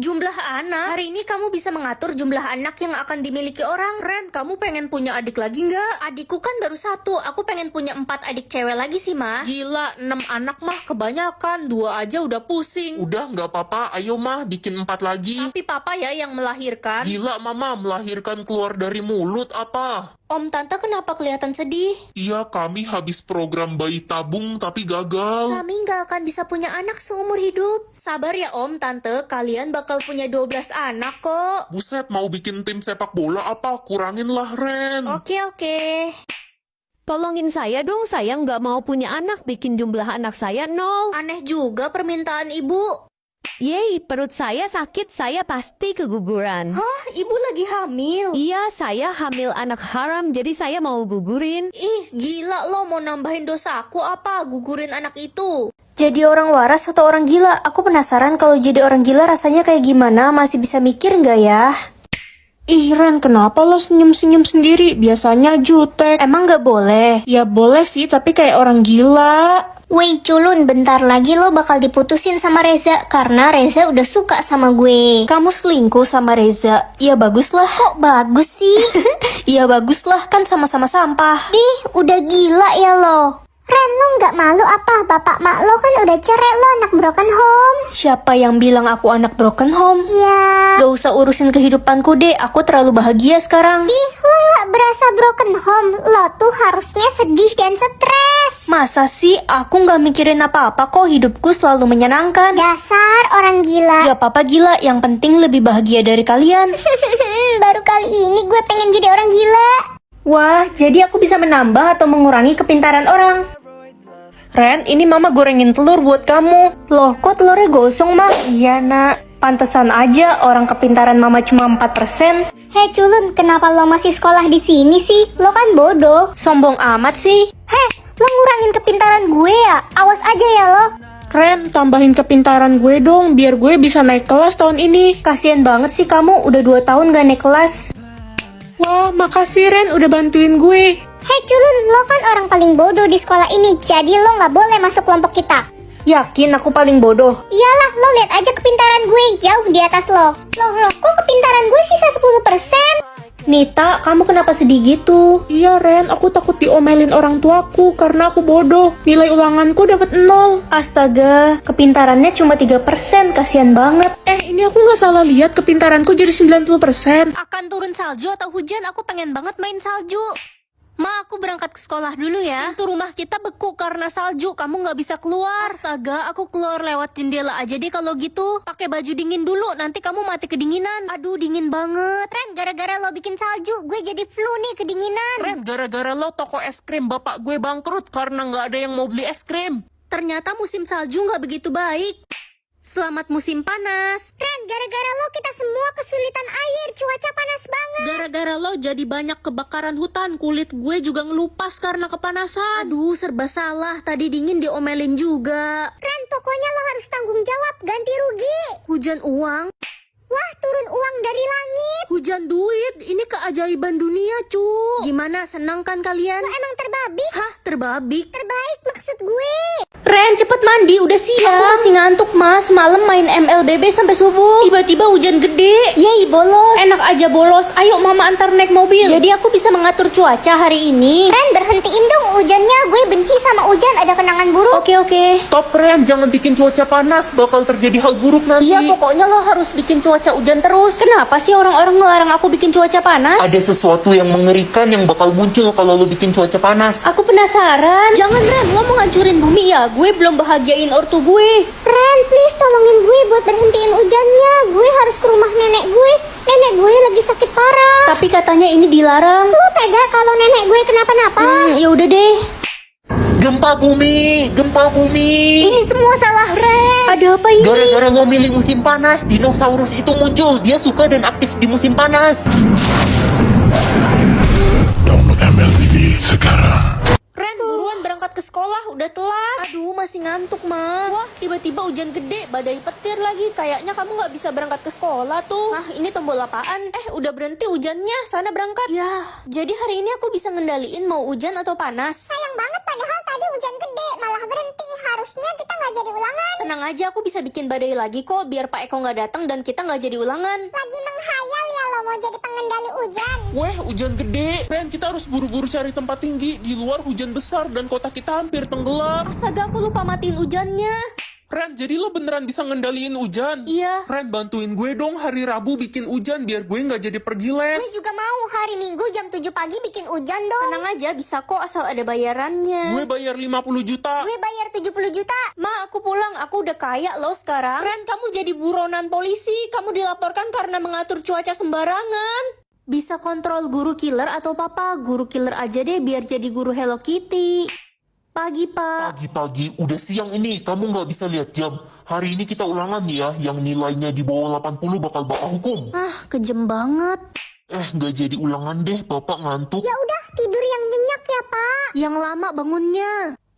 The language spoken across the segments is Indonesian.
Jumlah anak? Hari ini kamu bisa mengatur jumlah anak yang akan dimiliki orang. Ren, kamu pengen punya adik lagi nggak? Adikku kan baru 1, aku pengen punya 4 adik cewek lagi sih, Ma. Gila, 6 anak mah kebanyakan, 2 aja udah pusing. Udah nggak apa-apa, ayo mah bikin 4 lagi. Tapi papa ya yang melahirkan. Gila mama, melahirkan keluar dari mulut apa? Om, tante kenapa kelihatan sedih? Iya, kami habis program bayi tabung tapi gagal. Kami nggak akan bisa punya anak seumur hidup. Sabar ya om, tante, kalian bakal punya 12 anak kok. Buset, mau bikin tim sepak bola apa? Kurangin lah, Ren. Oke. Tolongin saya dong, saya nggak mau punya anak, bikin jumlah anak saya 0. Aneh juga permintaan ibu. Yeay, perut saya sakit, saya pasti keguguran. Hah, ibu lagi hamil? Iya, saya hamil anak haram, jadi saya mau gugurin. Ih, gila lo, mau nambahin dosa aku apa? Gugurin anak itu. Jadi orang waras atau orang gila? Aku penasaran kalau jadi orang gila rasanya kayak gimana, masih bisa mikir nggak ya? Ih Ren, kenapa lo senyum-senyum sendiri? Biasanya jutek. Emang nggak boleh? Ya boleh sih, tapi kayak orang gila. Woi culun, bentar lagi lo bakal diputusin sama Reza karena Reza udah suka sama gue. Kamu selingkuh sama Reza? Ya baguslah. Kok bagus sih? Ya baguslah, kan sama-sama sampah. Ih, udah gila ya lo. Ren, lo nggak malu apa? Bapak mak lo kan udah cerai, lo anak broken home. Siapa yang bilang aku anak broken home? Iya. Gak usah urusin kehidupanku deh, aku terlalu bahagia sekarang. Ih, lo nggak berasa broken home. Lo tuh harusnya sedih dan stres. Masa sih aku gak mikirin apa-apa kok, hidupku selalu menyenangkan. Dasar orang gila. Gak apa-apa gila, yang penting lebih bahagia dari kalian. Baru kali ini gue pengen jadi orang gila. Wah, jadi aku bisa menambah atau mengurangi kepintaran orang. Ren, ini mama gorengin telur buat kamu. Loh, kok telurnya gosong, Ma? Iya, Nak. Pantesan aja orang kepintaran mama cuma 4%. Hei culun, kenapa lo masih sekolah di sini sih? Lo kan bodoh. Sombong amat sih. Heh, lo ngurangin kepintaran gue ya? Awas aja ya lo. Ren, tambahin kepintaran gue dong, biar gue bisa naik kelas tahun ini. Kasian banget sih kamu, udah 2 tahun gak naik kelas. Wah, makasih Ren udah bantuin gue. Hei culun, lo kan orang paling bodoh di sekolah ini, jadi lo nggak boleh masuk kelompok kita. Yakin aku paling bodoh? Iyalah, lo lihat aja kepintaran gue, jauh di atas lo. Loh, kok kepintaran gue sisa 10%? Nita, kamu kenapa sedih gitu? Iya Ren, aku takut diomelin orang tuaku karena aku bodoh. Nilai ulanganku dapat 0. Astaga, kepintarannya cuma 3%, kasihan banget. Ini aku nggak salah lihat kepintaranku jadi 90%. Akan turun salju atau hujan, aku pengen banget main salju. Ma, aku berangkat ke sekolah dulu ya. Pintu rumah kita beku karena salju, kamu nggak bisa keluar. Astaga, aku keluar lewat jendela aja deh kalau gitu. Pakai baju dingin dulu, nanti kamu mati kedinginan. Aduh, dingin banget. Ren, gara-gara lo bikin salju, gue jadi flu nih kedinginan. Ren, gara-gara lo toko es krim bapak gue bangkrut karena nggak ada yang mau beli es krim. Ternyata musim salju nggak begitu baik. Selamat musim panas. Ren, gara-gara lo kita semua kesulitan air, cuaca panas banget. Gara-gara lo jadi banyak kebakaran hutan, kulit gue juga ngelupas karena kepanasan. Aduh, serba salah. Tadi dingin diomelin juga. Ren, pokoknya lo harus tanggung jawab, ganti rugi. Hujan uang. Wah, turun uang dari langit. Hujan duit, ini keajaiban dunia, cu. Gimana, senang kan kalian? Lo emang terbabik? Hah, terbabik? Terbaik maksud gue. Ren, cepet mandi, udah siang. Aku masih ngantuk, Mas. Malam main MLBB sampai subuh. Tiba-tiba hujan gede. Yeay, bolos. Enak aja bolos. Ayo mama antar naik mobil. Jadi aku bisa mengatur cuaca hari ini. Ren, berhentiin dong hujannya. Gue benci sama hujan, ada kenangan buruk. Oke. Stop, Ren, jangan bikin cuaca panas, bakal terjadi hal buruk nanti. Iya, pokoknya lo harus bikin cuaca hujan terus. Kenapa sih orang-orang ngelarang aku bikin cuaca panas? Ada sesuatu yang mengerikan yang bakal muncul kalau lo bikin cuaca panas. Aku penasaran. Jangan, Ren, lo mau ngancurin bumi ya? Gue belum bahagiain ortu gue. Ren, please tolongin gue buat berhentiin hujannya. Gue harus ke rumah nenek gue. Nenek gue lagi sakit parah. Tapi katanya ini dilarang. Lu tega kalau nenek gue kenapa-napa? Ya udah deh. Gempa bumi, gempa bumi. Ini semua salah Ren. Ada apa ini? Gara-gara lo milih musim panas, dinosaurus itu muncul. Dia suka dan aktif di musim panas. Download MLTV sekarang. Ren, buruan berangkat ke sekolah. sekolah, udah telat. Aduh, masih ngantuk, Ma. Wah, tiba-tiba hujan gede, badai petir lagi. Kayaknya kamu nggak bisa berangkat ke sekolah tuh. Ah, ini tombol apaan? Udah berhenti hujannya, sana berangkat. Ya, jadi hari ini aku bisa ngendaliin mau hujan atau panas. Sayang banget padahal tadi hujan gede, malah berhenti. Harusnya kita nggak jadi ulangan. Tenang aja, aku bisa bikin badai lagi kok, biar Pak Eko nggak datang dan kita nggak jadi ulangan. Lagi menghayal ya lo mau jadi pengendali hujan. Weh, hujan gede. Ren, kita harus buru-buru cari tempat tinggi. Di luar hujan besar dan kota kita hampir tenggelam. Astaga, aku lupa matiin hujannya. Ren, jadi lo beneran bisa ngendaliin hujan? Iya. Ren, bantuin gue dong hari Rabu bikin hujan biar gue nggak jadi pergi les. Gue juga mau hari Minggu jam 7 pagi bikin hujan dong. Tenang aja, bisa kok asal ada bayarannya. Gue bayar 50 juta. Gue bayar 70 juta. Ma, aku pulang. Aku udah kaya loh sekarang. Ren, kamu jadi buronan polisi. Kamu dilaporkan karena mengatur cuaca sembarangan. Bisa kontrol guru killer atau papa. Guru killer aja deh biar jadi guru Hello Kitty. Pagi, Pak. Pagi-pagi, udah siang ini, kamu nggak bisa lihat jam. Hari ini kita ulangan ya, yang nilainya di bawah 80 bakal bapak hukum. Ah, kejem banget. Nggak jadi ulangan deh, bapak ngantuk. Ya udah tidur yang nyenyak ya Pak. Yang lama bangunnya.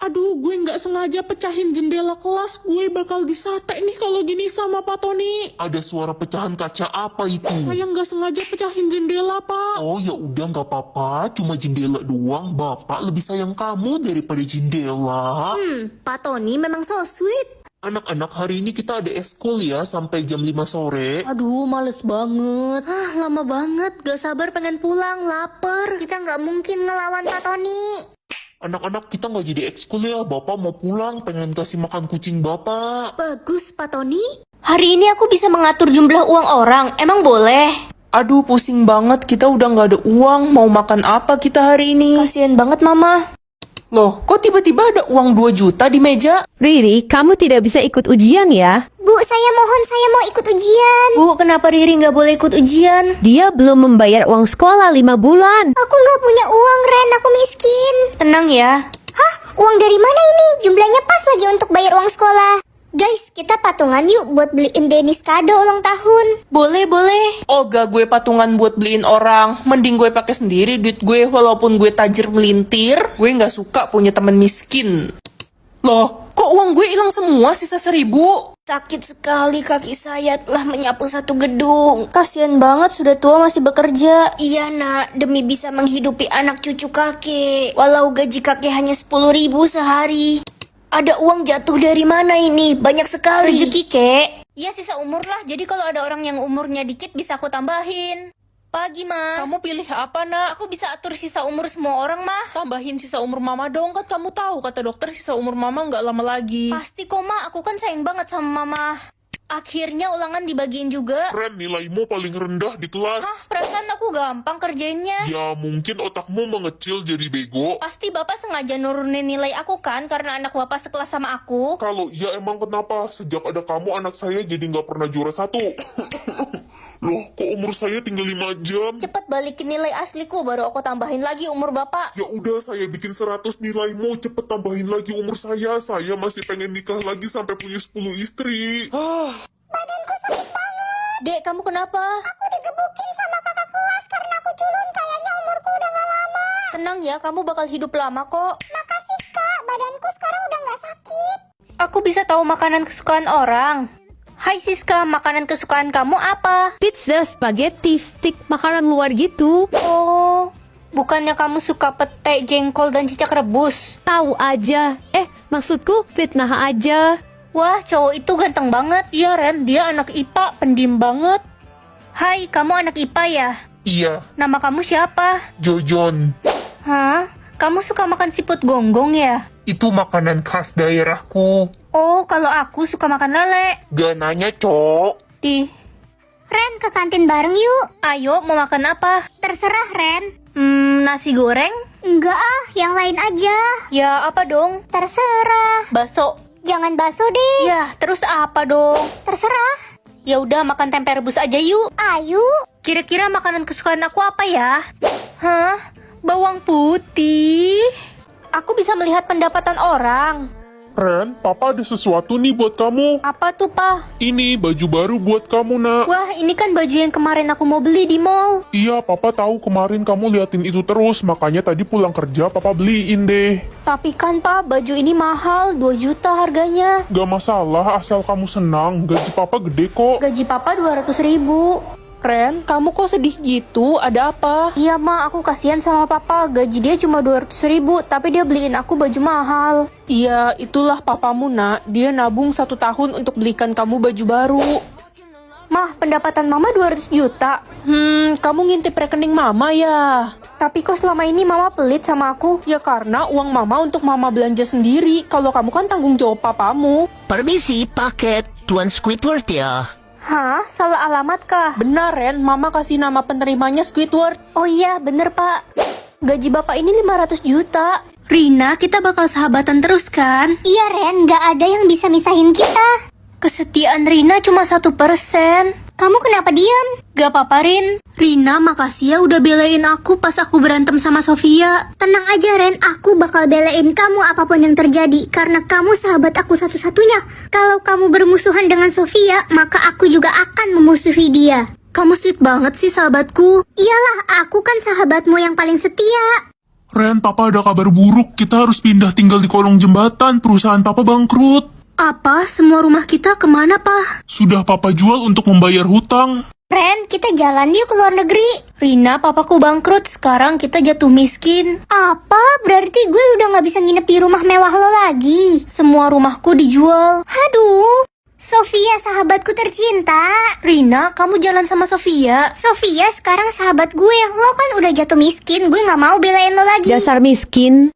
Aduh, gue nggak sengaja pecahin jendela kelas. Gue bakal disate nih kalau gini sama Pak Tony. Ada suara pecahan kaca apa itu? Saya nggak sengaja pecahin jendela, Pak. Oh ya udah nggak apa-apa, cuma jendela doang. Bapak lebih sayang kamu daripada jendela. Pak Tony memang so sweet. Anak-anak, hari ini kita ada eskul ya sampai jam 5 sore. Aduh, males banget. Ah, lama banget. Gak sabar pengen pulang, lapar. Kita nggak mungkin ngelawan Pak Tony. Anak-anak, kita nggak jadi ekskul ya. Bapak mau pulang, pengen kasih makan kucing bapak. Bagus, Pak Tony. Hari ini aku bisa mengatur jumlah uang orang. Emang boleh? Aduh, pusing banget. Kita udah nggak ada uang. Mau makan apa kita hari ini? Kasian banget, Mama. Loh, kok tiba-tiba ada uang 2 juta di meja? Riri, kamu tidak bisa ikut ujian ya? Bu, saya mohon saya mau ikut ujian. Bu, kenapa Riri nggak boleh ikut ujian? Dia belum membayar uang sekolah 5 bulan. Aku nggak punya uang, Ren. Aku miskin. Tenang ya. Hah? Uang dari mana ini? Jumlahnya pas lagi untuk bayar uang sekolah. Guys, kita patungan yuk buat beliin Dennis kado ulang tahun. Boleh, boleh. Gak gue patungan buat beliin orang. Mending gue pakai sendiri duit gue walaupun gue tajir melintir. Gue nggak suka punya teman miskin. Loh, kok uang gue hilang semua sisa 1.000? Sakit sekali kaki saya telah menyapu satu gedung. Kasian banget sudah tua masih bekerja. Iya nak, demi bisa menghidupi anak cucu kakek. Walau gaji kakek hanya 10.000 sehari. Ada uang jatuh dari mana ini? Banyak sekali. Rezeki, Kek. Ya sisa umur lah, jadi kalau ada orang yang umurnya dikit bisa aku tambahin. Pagi, Ma. Kamu pilih apa, nak? Aku bisa atur sisa umur semua orang, Ma. Tambahin sisa umur mama dong, kan kamu tahu kata dokter sisa umur mama nggak lama lagi. Pasti kok, Ma. Aku kan sayang banget sama Mama. Akhirnya ulangan dibagiin juga. Ren, nilaimu paling rendah di kelas. Hah, perasaan aku gampang kerjainnya. Ya, mungkin otakmu mengecil jadi bego. Pasti Bapak sengaja nurunin nilai aku kan karena anak Bapak sekelas sama aku. Kalau iya emang kenapa? Sejak ada kamu, anak saya jadi nggak pernah juara 1. Loh, kok umur saya tinggal 5 jam? Cepet balikin nilai asliku baru aku tambahin lagi umur Bapak. Ya udah, saya bikin 100 nilaimu. Cepet tambahin lagi umur saya. Saya masih pengen nikah lagi sampai punya 10 istri. Badanku sakit banget. Dek, kamu kenapa? Aku digebukin sama kakak kelas karena aku culun. Kayaknya umurku udah gak lama. Tenang ya, kamu bakal hidup lama kok. Makasih kak, badanku sekarang udah gak sakit. Aku bisa tahu makanan kesukaan orang. Hai Siska, makanan kesukaan kamu apa? Pizza, spaghetti, stick, makanan luar gitu. Oh, bukannya kamu suka pete, jengkol, dan cicak rebus? Tahu aja. Maksudku fitnah aja. Wah, cowok itu ganteng banget. Iya, Ren, dia anak IPA, pendiam banget. Hai, kamu anak IPA ya? Iya, Nama kamu siapa? Jojon. Hah? Kamu suka makan siput gonggong ya? Itu makanan khas daerahku. Oh, kalau aku suka makan lele. Gak nanya, Cok. Ren, ke kantin bareng yuk. Ayo, mau makan apa? Terserah Ren. Nasi goreng? Enggak ah, yang lain aja. Ya, apa dong? Terserah. Bakso? Jangan bakso deh. Ya, terus apa dong? Terserah. Ya udah, makan tempe rebus aja yuk. Ayo. Kira-kira makanan kesukaan aku apa ya? Hah? Bawang putih? Aku bisa melihat pendapatan orang. Ren, papa ada sesuatu nih buat kamu. Apa tuh, Pa? Ini baju baru buat kamu, nak. Wah, ini kan baju yang kemarin aku mau beli di mall. Iya, papa tahu kemarin kamu liatin itu terus, makanya tadi pulang kerja papa beliin deh. Tapi kan, Pa, baju ini mahal, 2 juta harganya. Gak masalah, asal kamu senang. Gaji papa gede kok. Gaji Papa 200 ribu. Ren, kamu kok sedih gitu? Ada apa? Iya, Ma, aku kasihan sama Papa. Gaji dia cuma 200 ribu, tapi dia beliin aku baju mahal. Iya, itulah papamu, nak. Dia nabung 1 tahun untuk belikan kamu baju baru. Mah, pendapatan Mama 200 juta. Kamu ngintip rekening mama ya? Tapi kok selama ini Mama pelit sama aku? Ya karena uang mama untuk mama belanja sendiri. Kalau kamu kan tanggung jawab papamu. Permisi, paket Tuan Squidward ya. Hah? Salah alamat kah? Benar, Ren. Mama kasih nama penerimanya Squidward. Oh iya, bener, Pak. Gaji Bapak ini 500 juta. Rina, kita bakal sahabatan terus kan? Iya Ren, gak ada yang bisa misahin kita. Kesetiaan Rina cuma 1%. Kamu kenapa diem? Gak apa-apa, Rin. Rina, makasih ya udah belain aku pas aku berantem sama Sofia. Tenang aja Ren, aku bakal belain kamu apapun yang terjadi. Karena kamu sahabat aku satu-satunya. Kalau kamu bermusuhan dengan Sofia, maka aku juga akan memusuhi dia. Kamu sweet banget sih, sahabatku. Iyalah, aku kan sahabatmu yang paling setia. Ren, papa ada kabar buruk. Kita harus pindah tinggal di kolong jembatan. Perusahaan papa bangkrut. Apa? Semua rumah kita kemana, Pak? Sudah papa jual untuk membayar hutang. Ren, kita jalan yuk ke luar negeri. Rina, papaku bangkrut. Sekarang kita jatuh miskin. Apa? Berarti gue udah gak bisa nginep di rumah mewah lo lagi. Semua rumahku dijual. Aduh, Sofia sahabatku tercinta. Rina, kamu jalan sama Sofia. Sofia sekarang sahabat gue. Lo kan udah jatuh miskin, gue gak mau belain lo lagi. Dasar miskin.